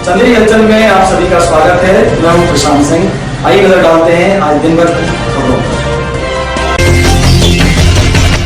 चंदेरी हलचल में आप सभी का स्वागत है। मैं हूं प्रशांत सिंह। आइए नजर डालते हैं आज दिन भर खबरों पर।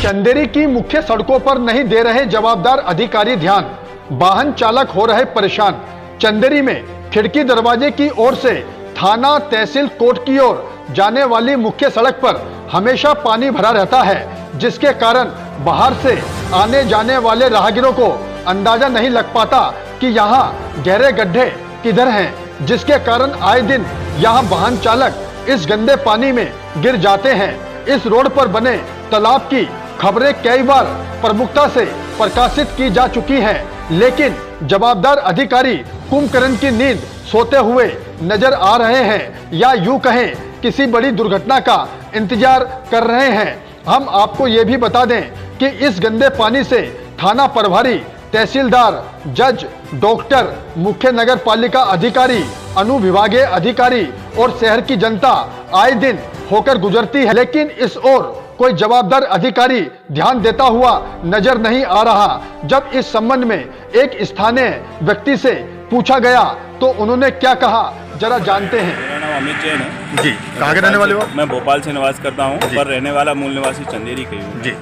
चंदेरी की मुख्य सड़कों पर नहीं दे रहे जवाबदार अधिकारी ध्यान, वाहन चालक हो रहे परेशान। चंदेरी में खिड़की दरवाजे की ओर से थाना तहसील कोर्ट की ओर जाने वाली मुख्य सड़क पर हमेशा पानी भरा रहता है, जिसके कारण बाहर से आने जाने वाले राहगीरों को अंदाजा नहीं लग पाता कि यहाँ गहरे गड्ढे किधर हैं, जिसके कारण आए दिन यहाँ वाहन चालक इस गंदे पानी में गिर जाते हैं। इस रोड पर बने तालाब की खबरें कई बार प्रमुखता से प्रकाशित की जा चुकी हैं, लेकिन जवाबदार अधिकारी कुंभकर्ण की नींद सोते हुए नजर आ रहे हैं, या यूं कहें किसी बड़ी दुर्घटना का इंतजार कर रहे हैं। हम आपको ये भी बता दें कि इस गंदे पानी से थाना प्रभारी, तहसीलदार, जज, डॉक्टर, मुख्य नगर पालिका अधिकारी, अनुविभागीय अधिकारी और शहर की जनता आए दिन होकर गुजरती है, लेकिन इस ओर कोई जवाबदार अधिकारी ध्यान देता हुआ नजर नहीं आ रहा। जब इस संबंध में एक स्थानीय व्यक्ति से पूछा गया तो उन्होंने क्या कहा, जरा जानते हैं। मेरा नाम अमित जैन है जी। कहाँ के रहने वाले हो? मैं भोपाल से निवास करता हूँ, पर रहने वाला मूल निवासी चंदेरी का हूँ जी।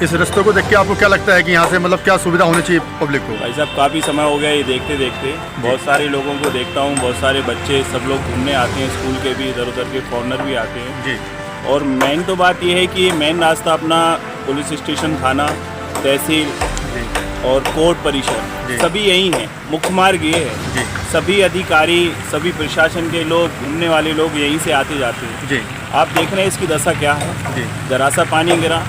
इस रास्ते को देख के आपको क्या लगता है कि यहाँ से मतलब क्या सुविधा होनी चाहिए पब्लिक को? भाई साहब, काफ़ी समय हो गया ये देखते देखते। बहुत सारे लोगों को देखता हूँ, बहुत सारे बच्चे सब लोग घूमने आते हैं, स्कूल के भी, इधर उधर के फॉरनर भी आते हैं जी। और मेन तो बात ये है कि मेन रास्ता अपना पुलिस स्टेशन, थाना, तहसील और कोर्ट परिसर सभी यही है। मुख्य मार्ग ये है जी। सभी अधिकारी, सभी प्रशासन के लोग, घूमने वाले लोग यहीं से आते जाते हैं जी। आप देख रहे हैं इसकी दशा क्या है जी। जरा सा पानी गिरा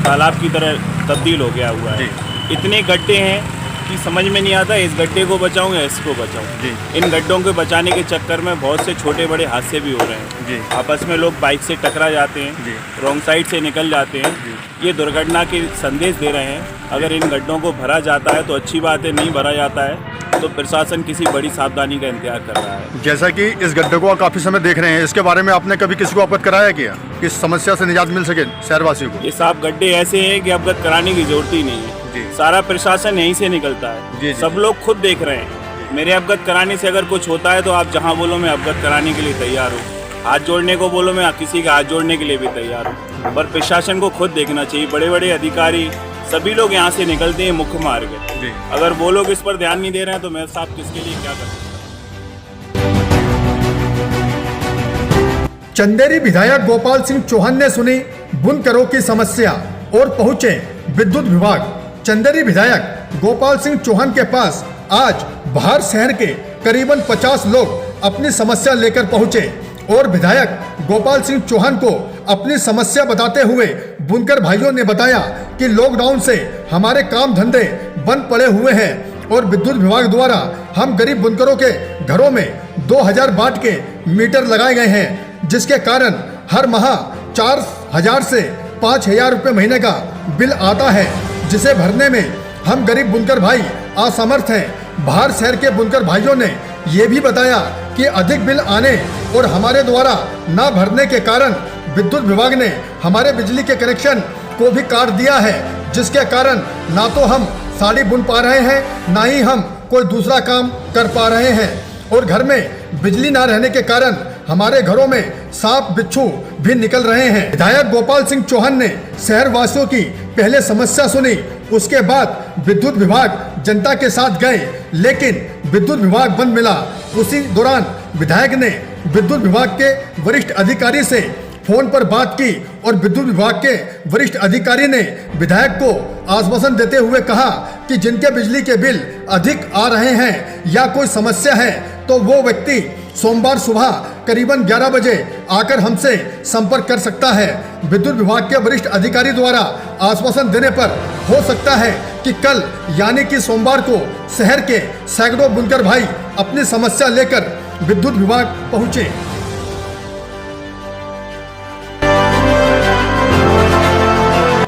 तालाब की तरह तब्दील हो गया हुआ है। इतने गड्ढे हैं कि समझ में नहीं आता इस गड्ढे को बचाऊं या इसको बचाऊं। इन गड्ढों को बचाने के चक्कर में बहुत से छोटे बड़े हादसे भी हो रहे हैं। आपस में लोग बाइक से टकरा जाते हैं, रॉन्ग साइड से निकल जाते हैं। ये दुर्घटना के संदेश दे रहे हैं। अगर इन गड्ढों को भरा जाता है तो अच्छी बात है, नहीं भरा जाता है तो प्रशासन किसी बड़ी सावधानी का इंतजार कर रहा है। जैसा कि इस गड्ढे को काफी समय देख रहे हैं, इसके बारे में आपने कभी किसी को अवगत कराया क्या, इस समस्या से निजात मिल सके शहरवासियों को? ये साफ गड्ढे ऐसे हैं कि अवगत कराने की जरूरत ही नहीं है। सारा प्रशासन यहीं से निकलता है। सब लोग खुद देख रहे हैं। मेरे अवगत कराने से अगर कुछ होता है तो आप जहाँ बोलो मैं अवगत कराने के लिए तैयार हूँ। हाथ जोड़ने को बोलो मैं किसी का हाथ जोड़ने के लिए भी तैयार हूँ। पर प्रशासन को खुद देखना चाहिए। बड़े बड़े अधिकारी सभी लोग यहाँ से निकलते हैं, मुख्य मार्ग है। अगर वो लोग इस पर ध्यान नहीं दे रहे हैं तो मैं साहब किसके लिए क्या कर सकता हूँ। चंदेरी विधायक गोपाल सिंह चौहान ने सुनी बुनकरों की समस्या और पहुंचे विद्युत विभाग। चंदेरी विधायक गोपाल सिंह चौहान के पास आज बाहर शहर के करीबन 50 लोग अपनी समस्या लेकर पहुंचे और विधायक गोपाल सिंह चौहान को अपनी समस्या बताते हुए बुनकर भाइयों ने बताया कि लॉकडाउन से हमारे काम धंधे बंद पड़े हुए हैं और विद्युत विभाग द्वारा हम गरीब बुनकरों के घरों में 2000 वाट के मीटर लगाए गए हैं, जिसके कारण हर माह 4000 से 5000 रुपये महीने का बिल आता है, जिसे भरने में हम गरीब बुनकर भाई असमर्थ हैं। बाहर शहर के बुनकर भाइयों ने ये भी बताया कि अधिक बिल आने और हमारे द्वारा ना भरने के कारण विद्युत विभाग ने हमारे बिजली के कनेक्शन को भी काट दिया है, जिसके कारण ना तो हम साड़ी बुन पा रहे हैं, ना ही हम कोई दूसरा काम कर पा रहे हैं और घर में बिजली ना रहने के कारण हमारे घरों में सांप बिच्छू भी निकल रहे हैं। विधायक गोपाल सिंह चौहान ने शहर वासियों की पहले समस्या सुनी, उसके बाद विद्युत विभाग जनता के साथ गए, लेकिन विद्युत विभाग बंद मिला। उसी दौरान विधायक ने विद्युत विभाग के वरिष्ठ अधिकारी से फोन पर बात की और विद्युत विभाग के वरिष्ठ अधिकारी ने विधायक को आश्वासन देते हुए कहा कि जिनके बिजली के बिल अधिक आ रहे हैं या कोई समस्या है तो वो व्यक्ति सोमवार सुबह करीबन 11 बजे आकर हमसे संपर्क कर सकता है। विद्युत विभाग के वरिष्ठ अधिकारी द्वारा आश्वासन देने पर हो सकता है कि कल यानी कि सोमवार को शहर के सैकड़ों बुनकर भाई अपनी समस्या लेकर विद्युत विभाग पहुंचे।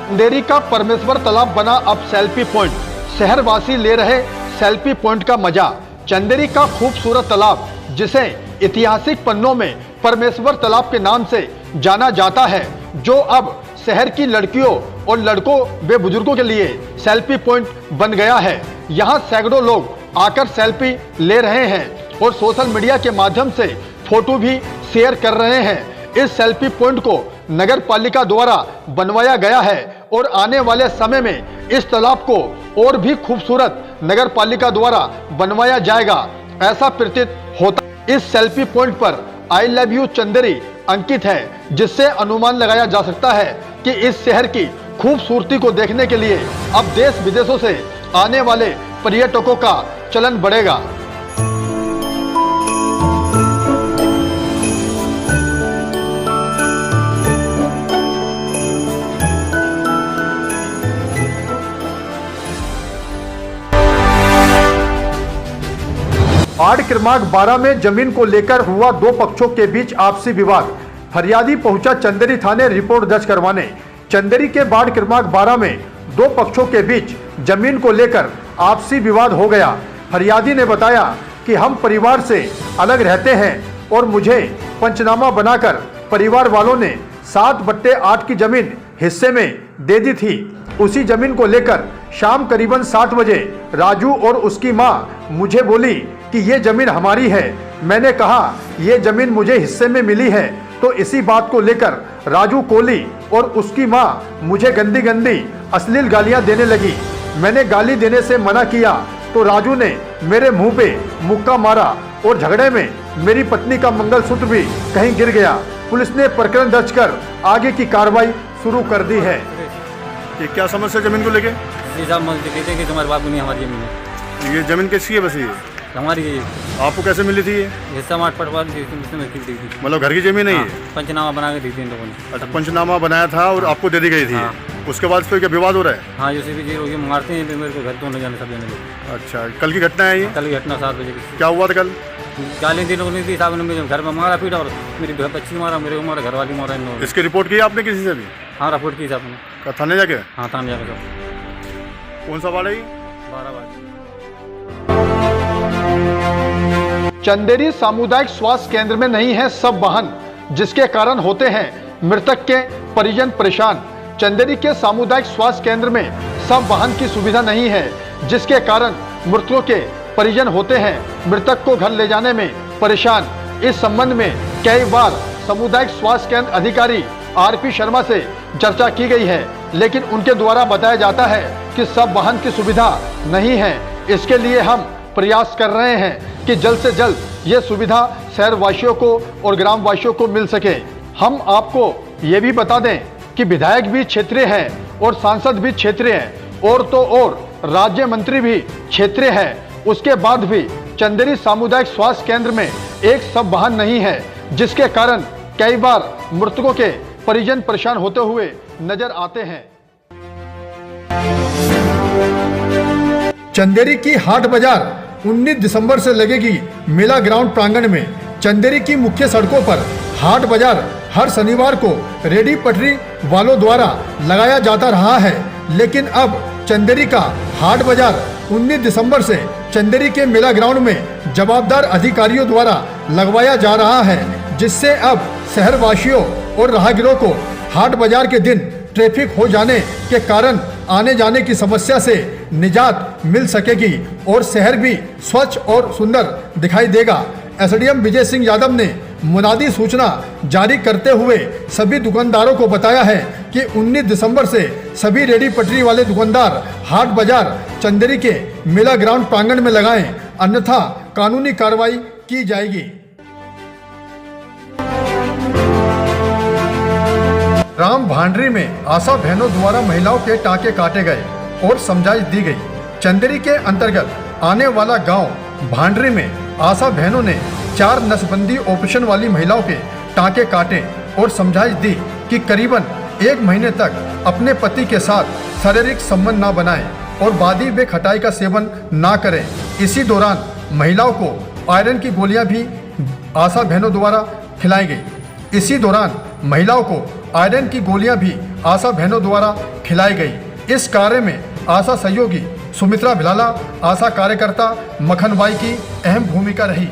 चंदेरी का परमेश्वर तालाब बना अब सेल्फी पॉइंट, शहरवासी ले रहे सेल्फी पॉइंट का मजा। चंदेरी का खूबसूरत तालाब, जिसे ऐतिहासिक पन्नों में परमेश्वर तालाब के नाम से जाना जाता है, जो अब शहर की लड़कियों और लड़कों व बुजुर्गों के लिए सेल्फी पॉइंट बन गया है। यहाँ सैकड़ों लोग आकर सेल्फी ले रहे हैं और सोशल मीडिया के माध्यम से फोटो भी शेयर कर रहे हैं। इस सेल्फी पॉइंट को नगर पालिका द्वारा बनवाया गया है और आने वाले समय में इस तालाब को और भी खूबसूरत नगर पालिका द्वारा बनवाया जाएगा, ऐसा प्रतीत होता है। इस सेल्फी पॉइंट पर आई लव यू चंदेरी अंकित है, जिससे अनुमान लगाया जा सकता है कि इस शहर की खूबसूरती को देखने के लिए अब देश विदेशों से आने वाले पर्यटकों का चलन बढ़ेगा। वार्ड क्रमांक 12 में जमीन को लेकर हुआ दो पक्षों के बीच आपसी विवाद। फरियादी पहुंचा चंदेरी थाने रिपोर्ट दर्ज करवाने। चंदेरी के वार्ड क्रमांक 12 में दो पक्षों के बीच जमीन को लेकर आपसी विवाद हो गया। फरियादी ने बताया कि हम परिवार से अलग रहते हैं और मुझे पंचनामा बनाकर परिवार वालों ने 7/8 की जमीन हिस्से में दे दी थी। उसी जमीन को लेकर शाम करीबन 7 बजे राजू और उसकी मां मुझे बोली कि ये जमीन हमारी है। मैंने कहा ये जमीन मुझे हिस्से में मिली है। तो इसी बात को लेकर राजू कोली और उसकी मां मुझे गंदी गंदी अश्लील गालियां देने लगी। मैंने गाली देने से मना किया तो राजू ने मेरे मुंह पे मुक्का मारा और झगड़े में मेरी पत्नी का मंगलसूत्र भी कहीं गिर गया। पुलिस ने प्रकरण दर्ज कर आगे की कार्रवाई शुरू कर दी है। ये क्या समस्या जमीन को लेके? जी साहब कहते हैं कि तुम्हारे बाप नहीं हमारी जमीन है। ये जमीन किसकी है? बस ये हमारी है। आपको कैसे मिली थी ये? हिस्सा मार्ट पटवा दी थी, मतलब घर की जमीन है ये? पंचनामा बना के दी थी इन लोगों ने। अच्छा, पंचनामा बनाया था और आपको दे दी गई थी। हाँ। उसके बाद फिर क्या विवाद हो रहा है? हाँ, जैसे भी जी मारते हैं मेरे को घर तो नहीं जाने सब जाने लोग। अच्छा, कल की घटना है ये? कल की घटना 7 बजे की। क्या हुआ था कल? गाली दी लोगों ने दी साहब ने, मुझे घर में मारा पीटा और मेरी बच्ची मारा, मेरे को मारा, घर वाली मारा इन लोगों ने। इसकी रिपोर्ट की आपने किसी से भी? हाँ, रिपोर्ट की साहब ने। थाने जाके? हाँ, थाने जाके सब। कौन सा वार्ड है ये? 12 वार्ड। चंदेरी सामुदायिक स्वास्थ्य केंद्र में नहीं है सब वाहन, जिसके कारण होते हैं मृतक के परिजन परेशान। चंदेरी के सामुदायिक स्वास्थ्य केंद्र में सब वाहन की सुविधा नहीं है, जिसके कारण मृतकों के परिजन होते हैं मृतक को घर ले जाने में परेशान। इस संबंध में कई बार सामुदायिक स्वास्थ्य केंद्र अधिकारी आरपी शर्मा से चर्चा की गई है, लेकिन उनके द्वारा बताया जाता है कि सब वाहन की सुविधा नहीं है। इसके लिए हम प्रयास कर रहे हैं कि जल्द से जल्द ये सुविधा शहर वासियों को और ग्राम वासियों को मिल सके। हम आपको ये भी बता दें कि विधायक भी क्षेत्रीय हैं और सांसद भी क्षेत्रीय हैं और तो और राज्य मंत्री भी क्षेत्रीय हैं। उसके बाद भी चंदेरी सामुदायिक स्वास्थ्य केंद्र में एक सब वाहन नहीं है, जिसके कारण कई बार मृतकों के परिजन परेशान होते हुए नजर आते हैं। चंदेरी की हाट बाजार 19 दिसंबर से लगेगी मेला ग्राउंड प्रांगण में। चंदेरी की मुख्य सड़कों पर हाट बाजार हर शनिवार को रेडी पटरी वालों द्वारा लगाया जाता रहा है, लेकिन अब चंदेरी का हाट बाजार 19 दिसंबर से चंदेरी के मेला ग्राउंड में जवाबदार अधिकारियों द्वारा लगवाया जा रहा है, जिससे अब शहर वासियों और राहगीरों को हाट बाजार के दिन ट्रैफिक हो जाने के कारण आने जाने की समस्या से निजात मिल सकेगी और शहर भी स्वच्छ और सुंदर दिखाई देगा। एसडीएम विजय सिंह यादव ने मुनादी सूचना जारी करते हुए सभी दुकानदारों को बताया है कि 19 दिसंबर से सभी रेडी पटरी वाले दुकानदार हाट बाजार चंदेरी के मेला ग्राउंड प्रांगण में लगाएं, अन्यथा कानूनी कार्रवाई की जाएगी। राम भांडरी में आशा बहनों द्वारा महिलाओं के टाँके काटे गए और समझाइश दी गई। चंदेरी के अंतर्गत आने वाला गांव भांडरी में आशा बहनों ने 4 नसबंदी ऑपरेशन वाली महिलाओं के टाँके काटे और समझाइश दी कि करीबन 1 महीने तक अपने पति के साथ शारीरिक संबंध न बनाएं और बादी व खटाई का सेवन ना करें। इसी दौरान महिलाओं को आयरन की गोलियां भी आशा बहनों द्वारा खिलाई गई। इसी दौरान महिलाओं को आयरन की गोलियां भी आशा बहनों द्वारा खिलाई गई। इस कार्य में आशा सहयोगी सुमित्रा भिलाला, आशा कार्यकर्ता मखनबाई की अहम भूमिका रही।